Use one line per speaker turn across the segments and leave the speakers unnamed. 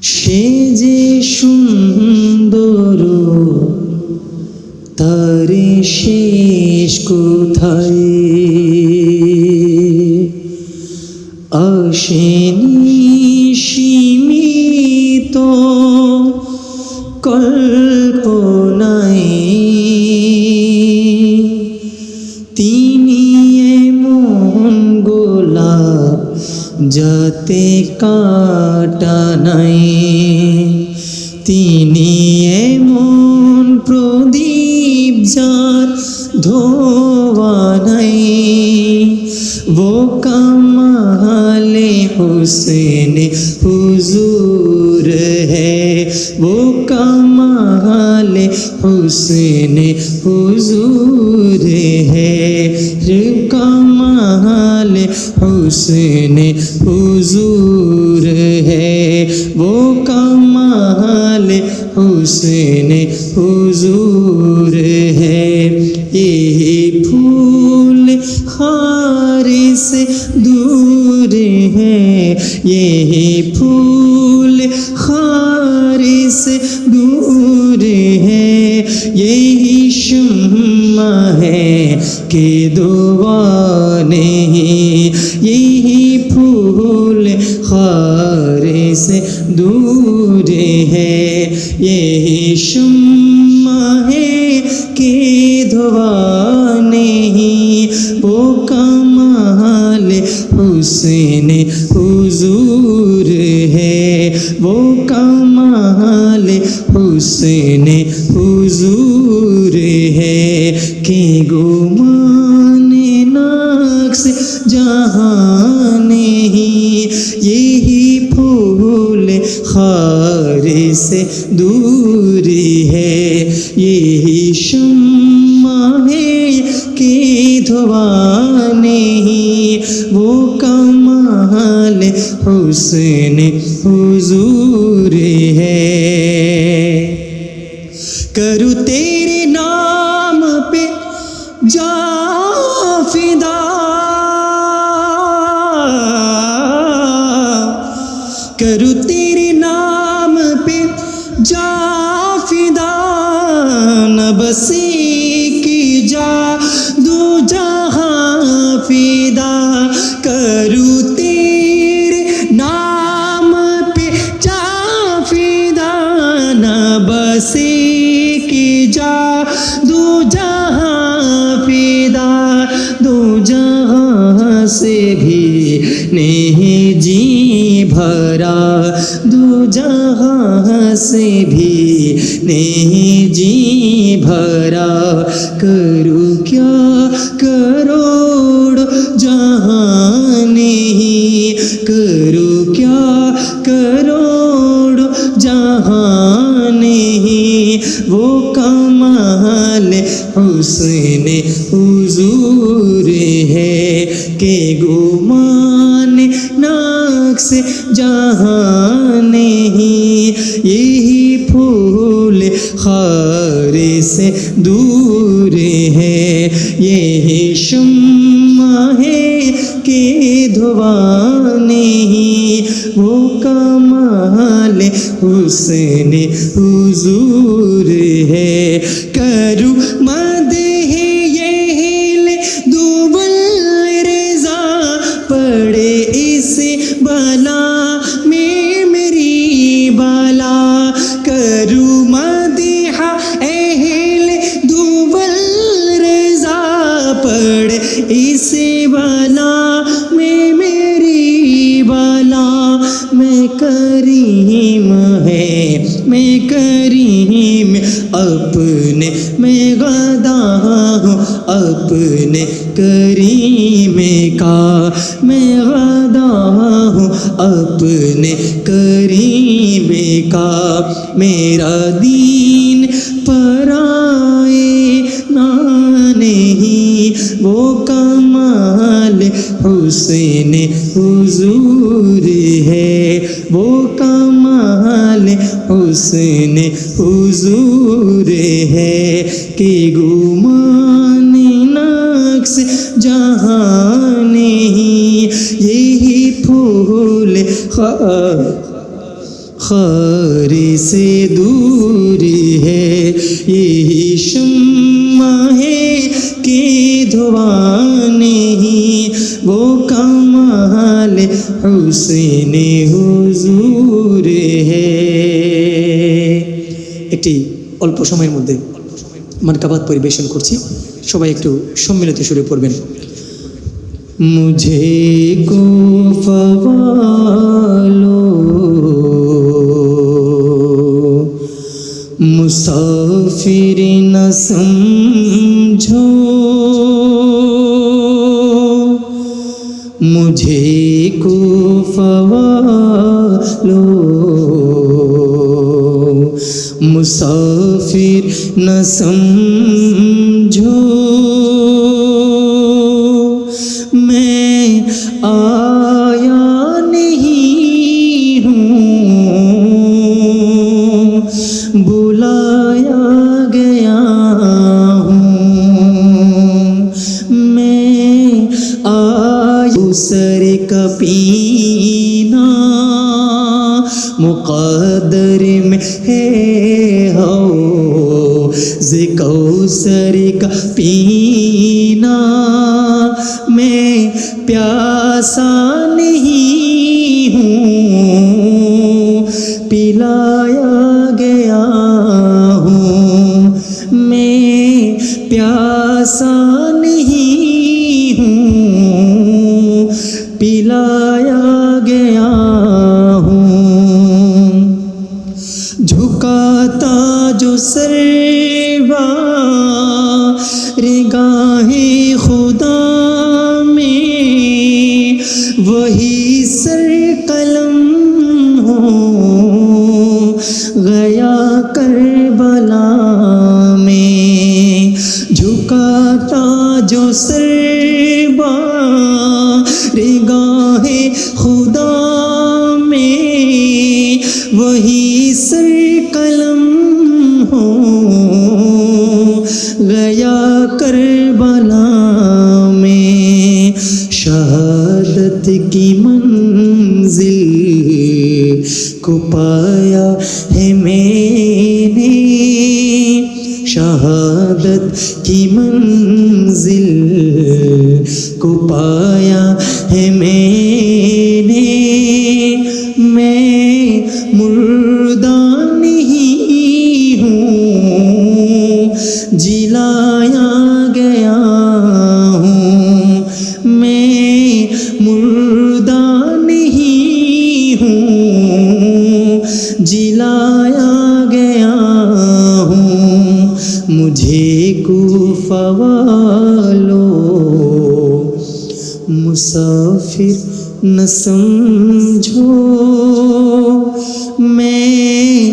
সে যে সুন্দর তার শেষ কোথায়, আসেনি সীমিত কল্পনায়, তিনি এমন গোলাপ যাতে কাঁটা নাই, তিনি এমন প্রদীপ যার ধোয়া নাই, वो कमाले हुस्न हुजूर है, वो कमाले हुस्न हुजूर है, कमाले हुस्न हुजूर है, वो कमाले हुस्न हुजूर है। ये फूल खार से दूर है, ये फूल खार से दूर है, यही शम्मा है कि दुआ नहीं, यही फूल खार से दूर है, यही शम्मा है कि दुआ नहीं, वो कमाल हुस्न हुजूर है, वो कमाल हुस्न हुजूर है, कि गुमान नक्श जहां नहीं, यही फूल खार से दूर है, यही शम्मा है कि धुआं नहीं, वो कमाल हुस्न हुजूर है। करूँ तेरे नाम पे जा फिदा, करूँ तेरे नाम पे जा फिदा, न बसी की जा दो जहां फिदा, करूँ तेरे नाम पे जा फिदा, न बसी की जा दो जहां फिदा, दो जहां से भी नहीं जी भरा, दो जहां से भी नहीं जी भरा, करूँ क्या करोड़ जहां नहीं, करूँ क्या करोड़ जहां नहीं, वो कमाल हुस्न हुजूर है, के गुमान नक्श जहां नहीं, यही फूल खार से दूर है, यही शम्मा है कि धुआं नहीं, वो कमाल हुस्न हुजूर है। करूँ मदह ये दुबल रज़ा पड़े इस बला में मेरी बाला, करूँ मदह अहले दुबल रज़ा पड़े इस बला में मेरी बाला, मैं करीम है मैं करीम अपने मैं गदा हूँ अपने करीम का, मैं गदा हूँ अपने करीम का, मेरा दीन पराए ना नहीं, वो कमाल हुस्न हुजूर है, वो कमाल हुस्न हुजूर है, कि गुमान नक्श जहां नहीं, यही फूल خار سے دور ہے یہی شمع ہے کہ دھواں نہیں وہ کمال حسن হুজুর ہے একটি অল্প সময়ের মধ্যে মানকাবাত পরিবেশন করছি সবাই একটু সম্মিলিত সুরে পড়বেন মুঝে কো ফওয়ালো মুসাফির না সমঝো মুঝে কো ফওয়ালো मुसाफिर न समझो मैं आया नहीं हूँ बुलाया गया हूँ मैं आया सर का पीना मुक़द्दर में है कौसर का पीना मैं प्यासा नहीं हूँ पिलाया गया हूँ मैं प्यासा नहीं हूँ पिलाया गया हूँ झुकाता जो सर गाहे खुदा में वही सर कलम हो गया करबला में झुकाता जो सर गाहे खुदा में वही सर कलम हो गया करबला में शहादत की मंजिल को पाया है मैंने शहादत की मंजिल को पाया है मैंने मैं मुर्दा नहीं हूँ जिलाया गया हूँ मैं मुर्दा नहीं हूँ जिलाया गया हूँ मुझे कूफा वालो मुसाफिर न समझो मैं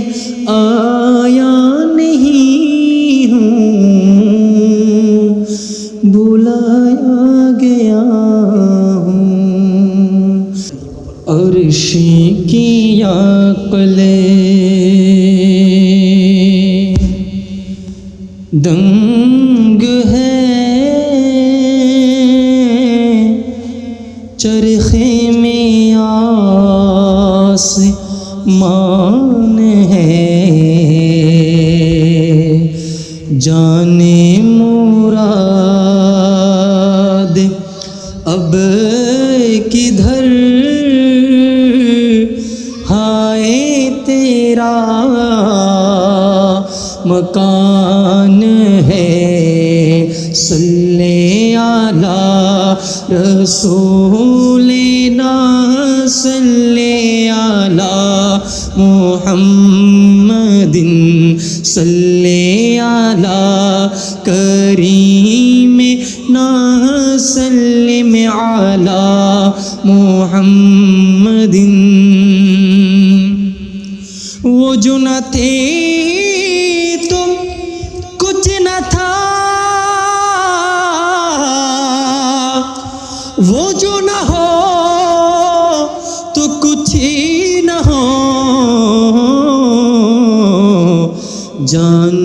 आया नहीं हूँ बुलाया गया हूँ अर्श की अक़ले दंग है चरखे में आसमान है जाने मुराद अब किधर हाय तेरा मकान है सल्ले अला रसूलिना सल्ले अला मुहम्मदिन सल्ले अला करीमिना सल्लिम अला मुहम्मदिन वो जो न थे तुम कुछ न था वो जो न हो तो कुछ ही न हो जान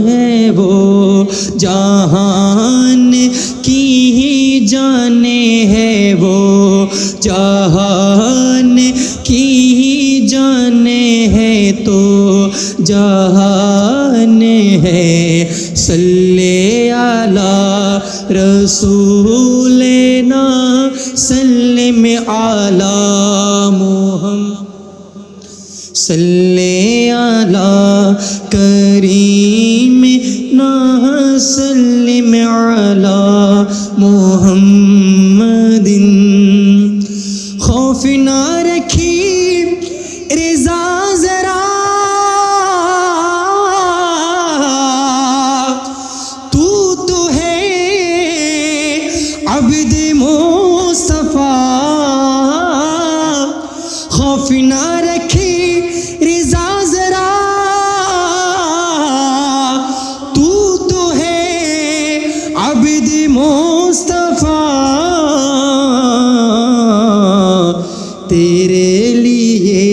है वो जहान की ही जाने है वो जहान की ही जाने है जहान है। सल्ले अला रसूलना सल्लिम अला मुहम्मद। सल्ले अला करीमिना सल्लिम अला मुहम्मदिन। खौफ ना रखी रिज़ा ज़रा, तू तो है अब्द मुस्तफ़ा। खौफ ना रखी रिज़ा ज़रा, तू तो है अब्द मुस्तफ़ा। तेरे लिए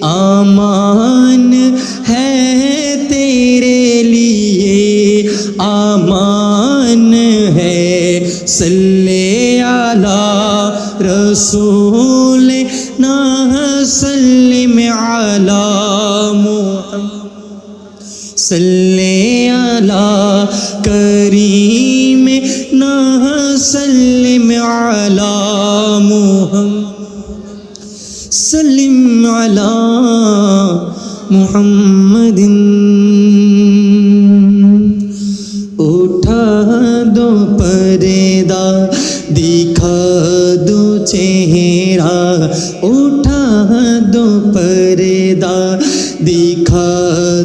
आमान है, तेरे लिए आमान है। सल्ले अला रसूल ना सल्लिम अला मुहम्मद। सल्ले अला करीम ना सल्लिम अला मुहम्मद। सल्लिम अला मुहम्मदिन। उठा दो पर्दा, दिखा दो चेहरा। उठा दो पर्दा, दिखा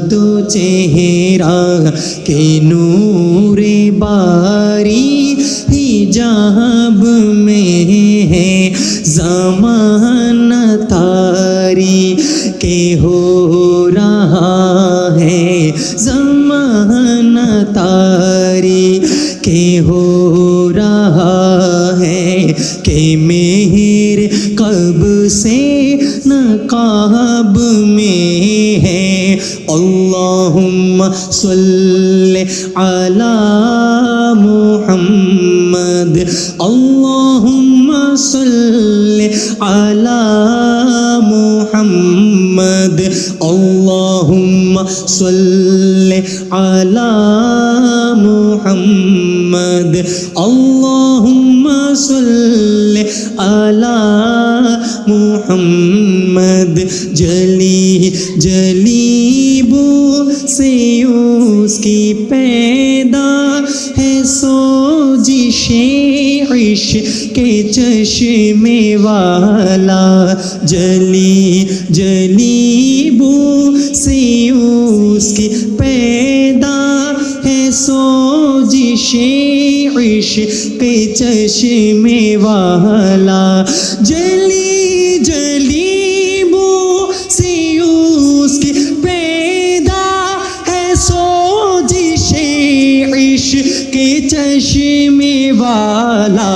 दो चेहरा। के नूरे बारी हिजाब में है ज़माना तारी। के हो रहा है ज़माना तारी। के हो रहा है कि मेरे कब से नकाब में है। अल्लाहुम्मा सल्ले अला मुहम्मद। अल्लाहुम्मा सल्ले अला मुहम्मद। अल्लाहुम्मा सल्ले अला मुहम्मद। अल्लाहुम्मा सल्ले अला मुहम्मद। जली जली बू से उसकी पैदा है सोजिशे इश्क़ के चश्मे वाला। जली जली बू से उसकी पैदा है सोजिशे इश्क़ के चश्मे वाला। जली जली बू से उसकी पैदा है सोजिशे इश्क़ के चश्मे वाला।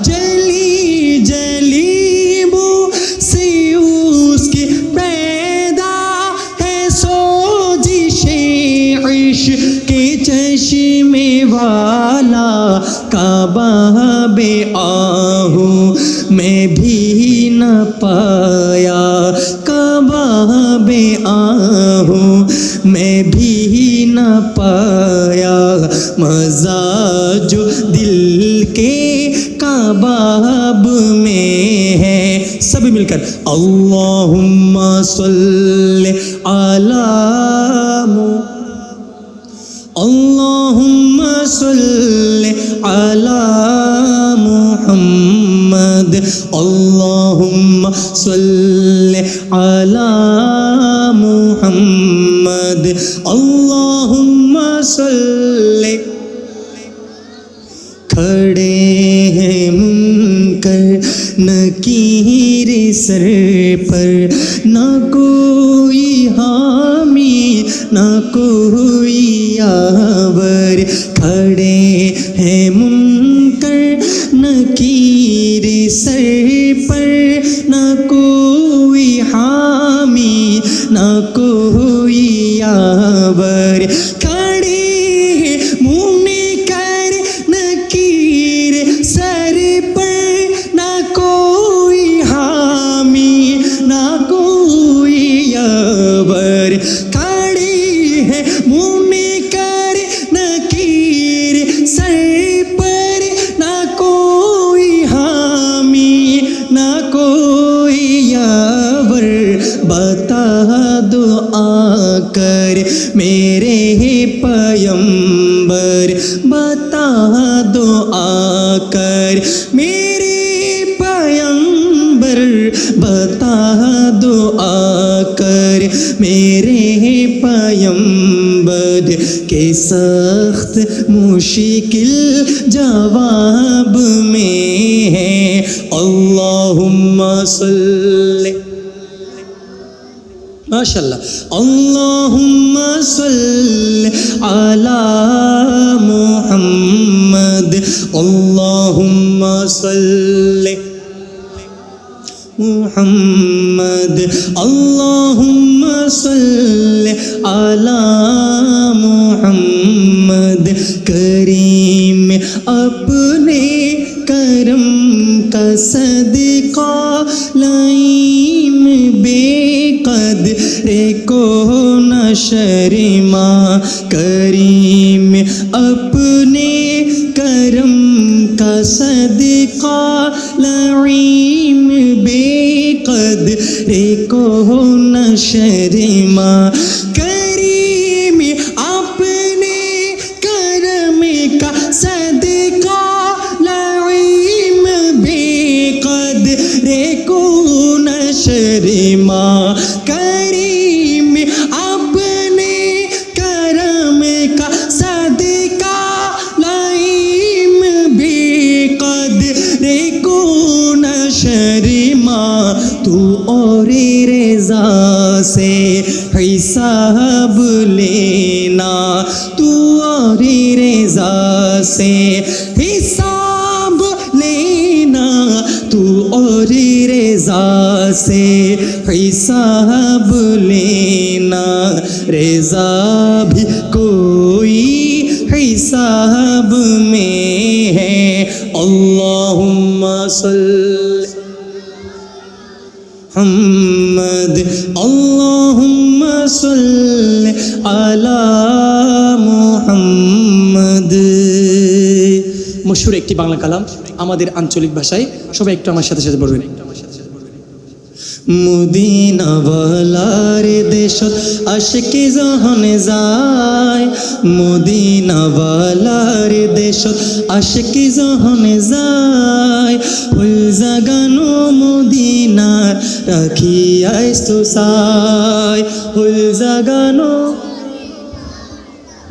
जली जली बू से उसकी पैदा है सोजिशे इश्क़ के चश्मे वाला। काबा बे आहू मैं भी न पाया। काबा बे आहू मैं भी न पाया। मज़ा जो दिल के काबाब में है। सभी मिलकर अल्लाहुम्मा सल्ले अला अल्लाहुम्मा सल्ले अला मुहम्मद। अल्लाहुम्मा सल्ले अला मुहम्मद। अल्लाहुम्मा सल्ले। खड़े हैं मुनकर नकीर सर पर, न कोई हामी न कोई यावर। खड़े हैं मुनकर नकीर सर पर, न कोई हामी न कोई यावर। खड़े मुनकर नकीर सर पर, न कोई हामी न कोई यावर।
कर मेरे पैगंबर बता दो आकर मेरे पैगंबर बता दो आकर मेरे पैगंबर के सख्त मुश्किल जवाब में है अल्लाहुम्मा सल्ली माशाअल्लाह अल्लाहुम्मा सल्ली अला मुहम्मद अल्लाहुम्मा सल्ली मुहम्मद अल्लाहुम्मा सल्ली अला मुहम्मद करीम अपने करम का सदका लाइम बेकदरे को न शर्मा करीम अपने करम का सदका लाइम बेकदरे को न शर्मा करीम अपने करम का सदका लाइम बेकदरे को न शर्मा करीम अपने करम का सदका लाइम बेकदरे को न शर्मा तू और रेज़ा से हिसाब लेना तू और रेज़ा से हिसाब लेना तू और रेज़ा से हिसाब लेना रेज़ा भी कोई हिसाब में है अल्लाहुम्मा सल्ली मुहम्मद अल्लाहुम्मा सल्ली अला मुहम्मद मशहूर একটি বাংলা কালাম আমাদের আঞ্চলিক ভাষায় সবাই একটু আমার সাথে সাথে পড়বেন মদিনা ওয়ালার দেশত আশিকি যখন যায় মদিনা ওয়ালার দেশত আশিকি যখন যায় ফুল জাগানো মদিনার রাখিয়াইস তো সাই ফুল জাগানো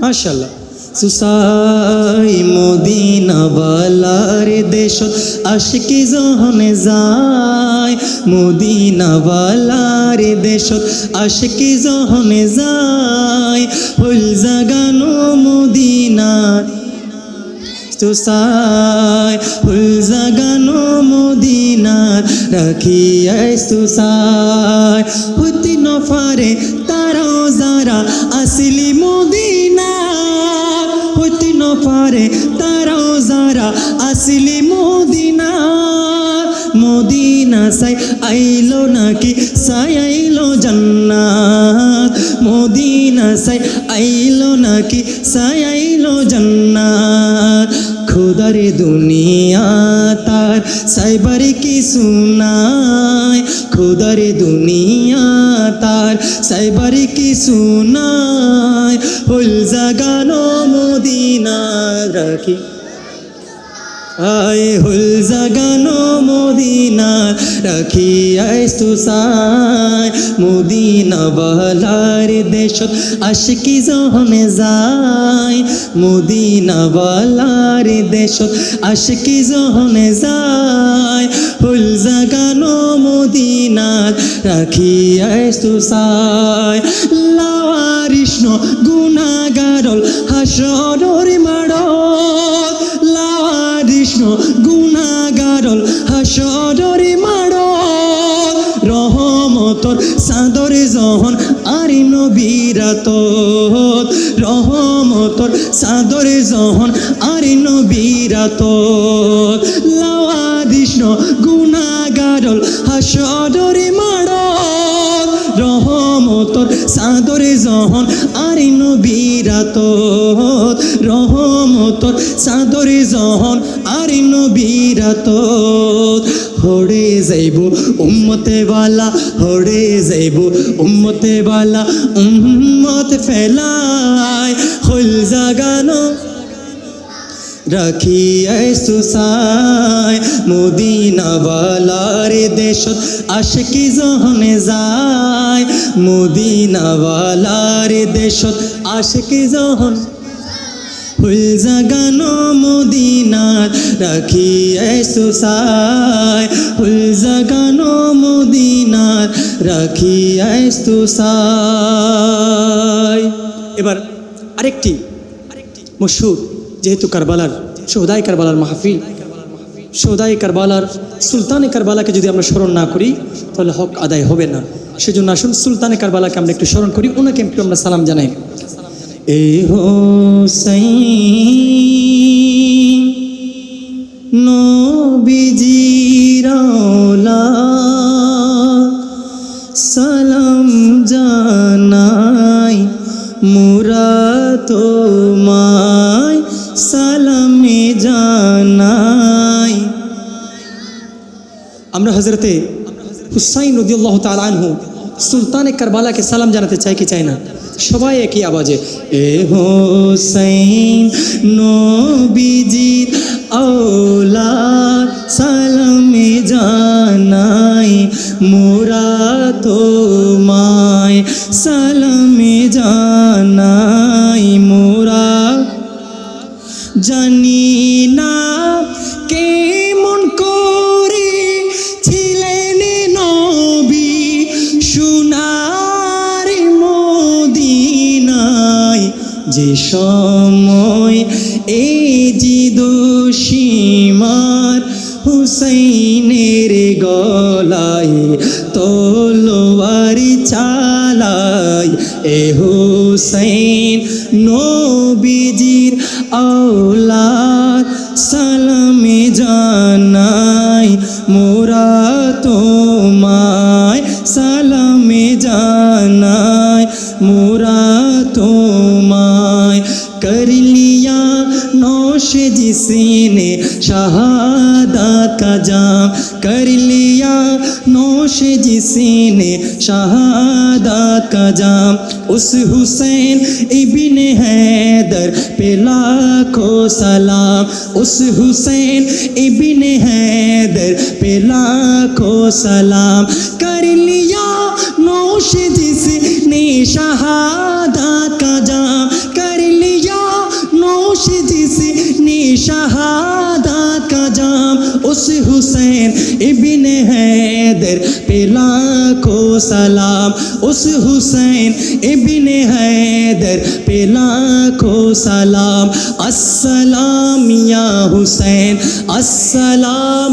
মাশাআল্লাহ সুসাই মদিনা ওয়ালার দেশত আশিকি যখন যায় মদিনা ওয়ালার দেশত আশিকি যখন যায় ফুল জাগানো মদিনার সুসাই ফুল জাগানো মদিনার রাখিয়াইস তো সাই হতি নফারে তারাও যারা আসলি মদিনা হতি নফারে তারাও যারা আসলি মদিনা মদিনা সাই আইলো নাকি সাই আইলো জান্নাত মদিনা সাই আইলো নাকি সাই আইলো জান্নাত খুদার দুনিয়া তার সাইবার কি সুনায় খুদার দুনিয়া তার সাইবার কি সুনায় ফুল জাগানো মদিনা রাখি আয় হুল জাগানো মদিনা রাখিয়াইস তো সাই মদিনা ওয়ালার দেশত আশিকি যখন যায় মদিনা ওয়ালার দেশত আশিকি যখন যায় হুল জাগানো মদিনা রাখিয়াইস তো সাই লাওয়ারিষ্ণ গুনাহগারল হাসরের মাড়ত লাওয়ারিষ্ণ গুনাহগারল হাসরের মাড়ত রহমতর চাদর যখন আরি নবীরাত রহমতর চাদর যখন আরি নবীরাত লাওয়ারিষ্ণ গুনাহগারল হাসরের মাড়ত রহমতর চাদর যখন আরি নবীরাত রহমতর চাদর যখন আরি নবীরাত
হরে যাইব উম্মতে বালা হরে যাইব উম্মতে বালা উম্মত ফেলায় হল জাগানো রাখিয়া সুসায় মদিনা বালার দেশত আশিকি জহনে যায় মদিনা বালার দেশত আশিকি জহন ফুল জাগানো মদিনার রাখিয়া সুসায় ফুল জাগানো মদিনার রাখিয়া সুসায়। এবার আরেকটি মশহুর যেহেতু কারবালার শোহদায়ে কারবালার মাহফিল, শোহদায়ে কারবালার সুলতানে কারবালাকে যদি আমরা স্মরণ না করি তাহলে হক আদায় হবে না। সেজন্য আসুন সুলতানে কারবালাকে আমরা একটু স্মরণ করি, ওনাকে একটু আমরা সালাম জানাই। এ হোসাইন নবীজির আওলাদ সালাম জানাই মোরা তোমায় সালামে জানাই। আমরা হযরতে হুসাইন রাদিয়াল্লাহু তাআলা আনহু সুলতানে কারবালাকে সালাম জানাতে চাই কি চাই না? সবাই একই আওয়াজে এ হোসাইন নবীজির আওলাদ সালামে জানাই মোরা তোমায় সালামে জানাই মোরা। জানি না কেমন করে ছিলেন নবী সোনার মদিনায় যে সময় এই জিদোশিমার হুসাইনের গলায় তলোয়ার চালায় এ হুসাইন নবীজির আওলাদ সালামে জানাই মোরা তোমায় সালামে জানাই মোরা তোমায়। कर लिया नौश जिसने शहादत का जाम कर लिया नौश जिसने शहादत का जाम उस हुसैन इब्ने हैदर पे लाखों सलाम उस हुसैन इब्ने हैदर पे लाखों सलाम। कर लिया नौश जिसने शहादत का जाम कर लिया नौश जिसने शहादत का जाम उस हुसैन इब्ने हैदर पे लाखों सलाम उस हुसैन इब्ने हैदर पे लाखों सलाम। अस्सलाम या हुसैन अस्सलाम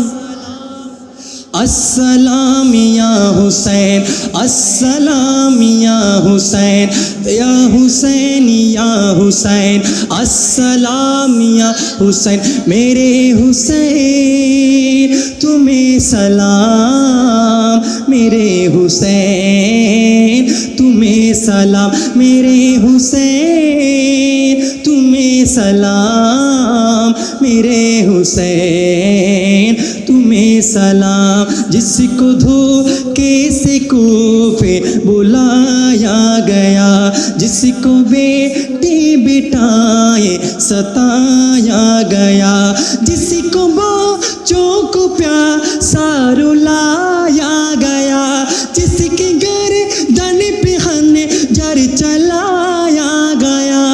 अस्सलाम या हुसैन अस्सलाम या हुसैन या हुसैन या हुसैन अस्सलाम या हुसैन मेरे हुसैन तुम्हें सलाम मेरे हुसैन तुम्हें सलाम मेरे हुसैन तुम्हें सलाम मेरे हुसैन तुम्हें सलाम। जिसको धोखे से कूफे बुलाया गया जिसको बेटे बिठाए सताया गया जिसको बच्चों को प्यासा रुलाया गया जिसके गर्दन पे खंजर चलाया गया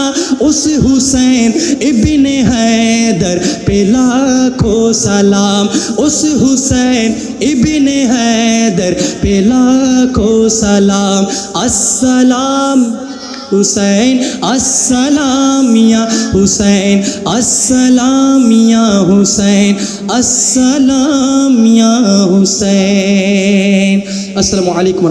उस हुसैन इब्ने हैदर पे लाखों सलाम उस हुसैन इब्ने हैदर पे लाखों सलाम। अस्सलाम हुसैन अस्सलाम या हुसैन अस्सलाम या हुसैन अस्सलाम या हुसैन। अस्सलामु अलैकुम।